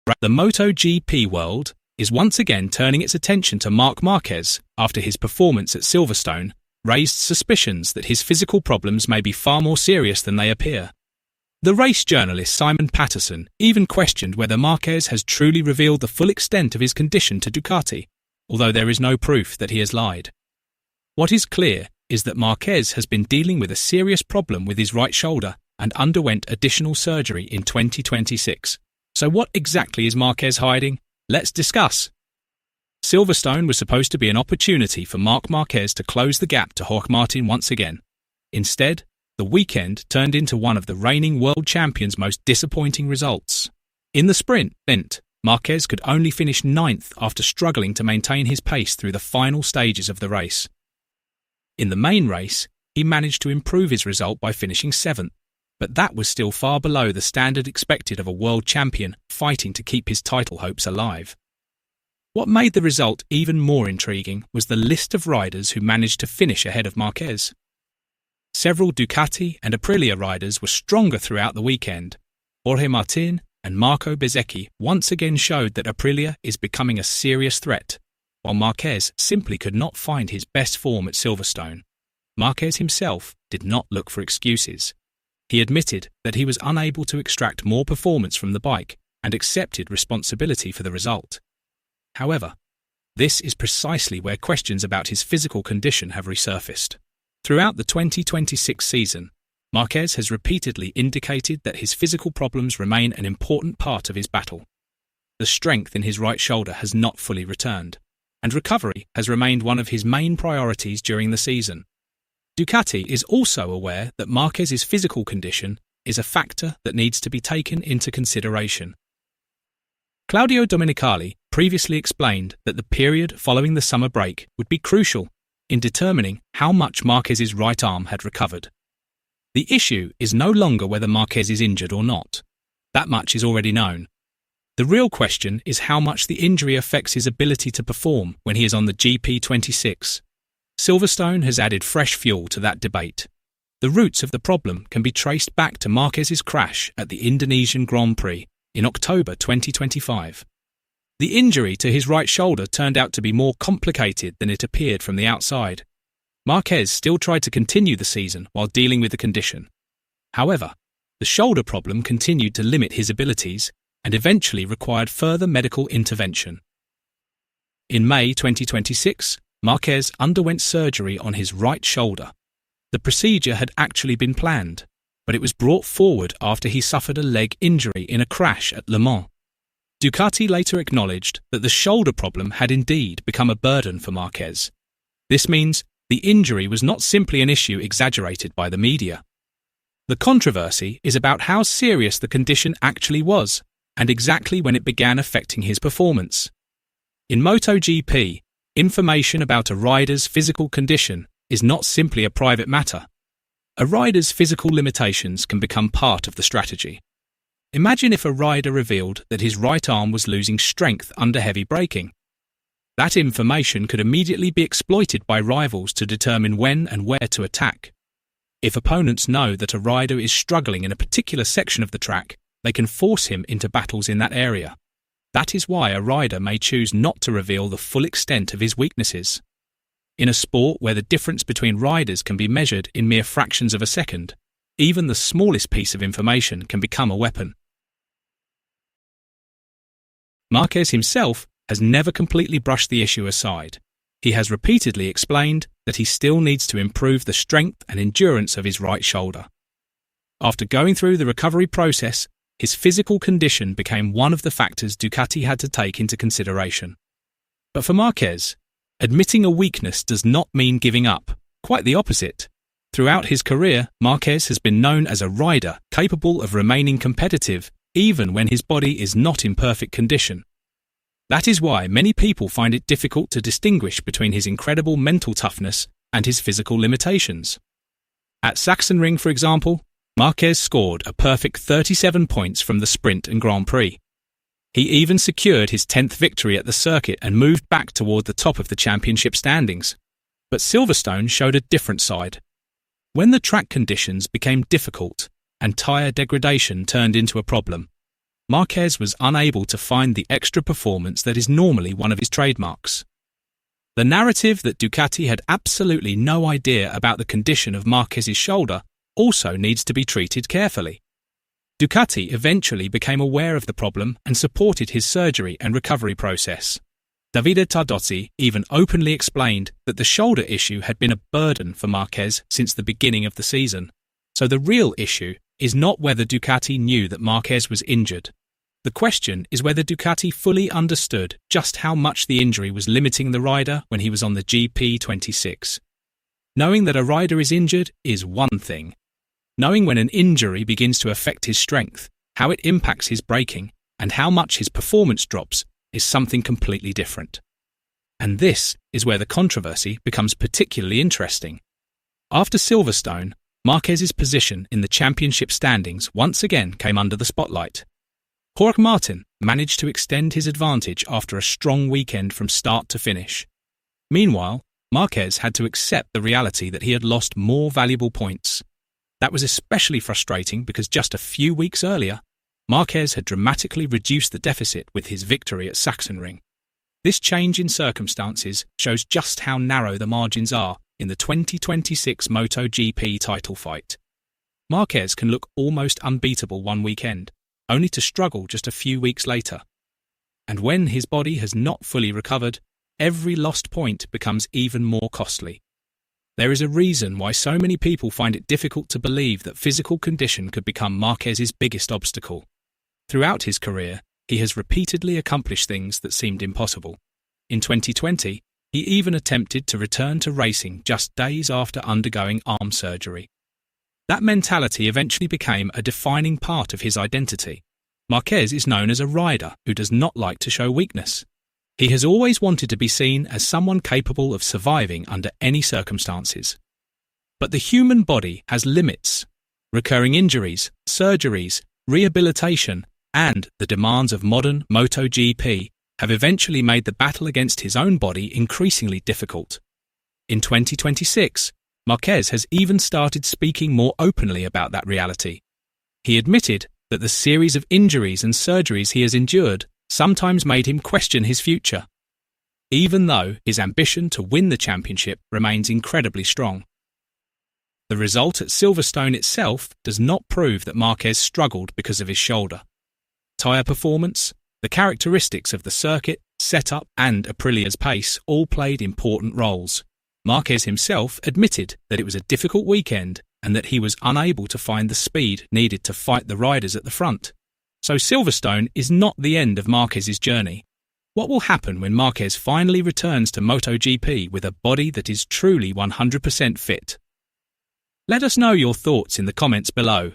The MotoGP world is once again turning its attention to Marc Marquez after his performance at Silverstone raised suspicions that his physical problems may be far more serious than they appear. The race journalist Simon Patterson even questioned whether Marquez has truly revealed the full extent of his condition to Ducati, although there is no proof that he has lied. What is clear is that Marquez has been dealing with a serious problem with his right shoulder and underwent additional surgery in 2026. So what exactly is Marquez hiding? Let's discuss. Silverstone was supposed to be an opportunity for Marc Marquez to close the gap to Jorge Martin once again. Instead, the weekend turned into one of the reigning world champion's most disappointing results. In the sprint, Marquez could only finish 9th after struggling to maintain his pace through the final stages of the race. In the main race, he managed to improve his result by finishing 7th, but that was still far below the standard expected of a world champion fighting to keep his title hopes alive. What made the result even more intriguing was the list of riders who managed to finish ahead of Marquez. Several Ducati and Aprilia riders were stronger throughout the weekend. Jorge Martin and Marco Bezzecchi once again showed that Aprilia is becoming a serious threat, while Marquez simply could not find his best form at Silverstone. Marquez himself did not look for excuses. He admitted that he was unable to extract more performance from the bike and accepted responsibility for the result. However, this is precisely where questions about his physical condition have resurfaced. Throughout the 2026 season, Marquez has repeatedly indicated that his physical problems remain an important part of his battle. The strength in his right shoulder has not fully returned, and recovery has remained one of his main priorities during the season. Ducati is also aware that Marquez's physical condition is a factor that needs to be taken into consideration. Claudio Domenicali previously explained that the period following the summer break would be crucial in determining how much Marquez's right arm had recovered. The issue is no longer whether Marquez is injured or not. That much is already known. The real question is how much the injury affects his ability to perform when he is on the GP26. Silverstone has added fresh fuel to that debate. The roots of the problem can be traced back to Marquez's crash at the Indonesian Grand Prix in October 2025. The injury to his right shoulder turned out to be more complicated than it appeared from the outside. Marquez still tried to continue the season while dealing with the condition. However, the shoulder problem continued to limit his abilities and eventually required further medical intervention. In May 2026, Marquez underwent surgery on his right shoulder. The procedure had actually been planned, but it was brought forward after he suffered a leg injury in a crash at Le Mans. Ducati later acknowledged that the shoulder problem had indeed become a burden for Marquez. This means the injury was not simply an issue exaggerated by the media. The controversy is about how serious the condition actually was and exactly when it began affecting his performance. In MotoGP, information about a rider's physical condition is not simply a private matter. A rider's physical limitations can become part of the strategy. Imagine if a rider revealed that his right arm was losing strength under heavy braking. That information could immediately be exploited by rivals to determine when and where to attack. If opponents know that a rider is struggling in a particular section of the track, they can force him into battles in that area. That is why a rider may choose not to reveal the full extent of his weaknesses. In a sport where the difference between riders can be measured in mere fractions of a second, even the smallest piece of information can become a weapon. Marquez himself has never completely brushed the issue aside. He has repeatedly explained that he still needs to improve the strength and endurance of his right shoulder. After going through the recovery process, his physical condition became one of the factors Ducati had to take into consideration. But for Marquez, admitting a weakness does not mean giving up. Quite the opposite. Throughout his career, Marquez has been known as a rider capable of remaining competitive even when his body is not in perfect condition. That is why many people find it difficult to distinguish between his incredible mental toughness and his physical limitations. At Sachsenring, for example, Marquez scored a perfect 37 points from the sprint and Grand Prix. He even secured his 10th victory at the circuit and moved back toward the top of the championship standings. But Silverstone showed a different side. When the track conditions became difficult and tyre degradation turned into a problem, Marquez was unable to find the extra performance that is normally one of his trademarks. The narrative that Ducati had absolutely no idea about the condition of Marquez's shoulder also needs to be treated carefully. Ducati eventually became aware of the problem and supported his surgery and recovery process. Davide Tardozzi even openly explained that the shoulder issue had been a burden for Marquez since the beginning of the season. So the real issue is not whether Ducati knew that Marquez was injured. The question is whether Ducati fully understood just how much the injury was limiting the rider when he was on the GP26. Knowing that a rider is injured is one thing. Knowing when an injury begins to affect his strength, how it impacts his braking, and how much his performance drops is something completely different. And this is where the controversy becomes particularly interesting. After Silverstone, Marquez's position in the championship standings once again came under the spotlight. Jorge Martin managed to extend his advantage after a strong weekend from start to finish. Meanwhile, Marquez had to accept the reality that he had lost more valuable points. That was especially frustrating because just a few weeks earlier, Marquez had dramatically reduced the deficit with his victory at Sachsenring. This change in circumstances shows just how narrow the margins are in the 2026 MotoGP title fight. Marquez can look almost unbeatable one weekend, only to struggle just a few weeks later. And when his body has not fully recovered, every lost point becomes even more costly. There is a reason why so many people find it difficult to believe that physical condition could become Marquez's biggest obstacle. Throughout his career, he has repeatedly accomplished things that seemed impossible. In 2020, he even attempted to return to racing just days after undergoing arm surgery. That mentality eventually became a defining part of his identity. Marquez is known as a rider who does not like to show weakness. He has always wanted to be seen as someone capable of surviving under any circumstances. But the human body has limits. Recurring injuries, surgeries, rehabilitation, and the demands of modern MotoGP have eventually made the battle against his own body increasingly difficult. In 2026, Marquez has even started speaking more openly about that reality. He admitted that the series of injuries and surgeries he has endured sometimes made him question his future, even though his ambition to win the championship remains incredibly strong. The result at Silverstone itself does not prove that Marquez struggled because of his shoulder. Tyre performance, the characteristics of the circuit, setup, and Aprilia's pace all played important roles. Marquez himself admitted that it was a difficult weekend and that he was unable to find the speed needed to fight the riders at the front. So Silverstone is not the end of Marquez's journey. What will happen when Marquez finally returns to MotoGP with a body that is truly 100% fit? Let us know your thoughts in the comments below.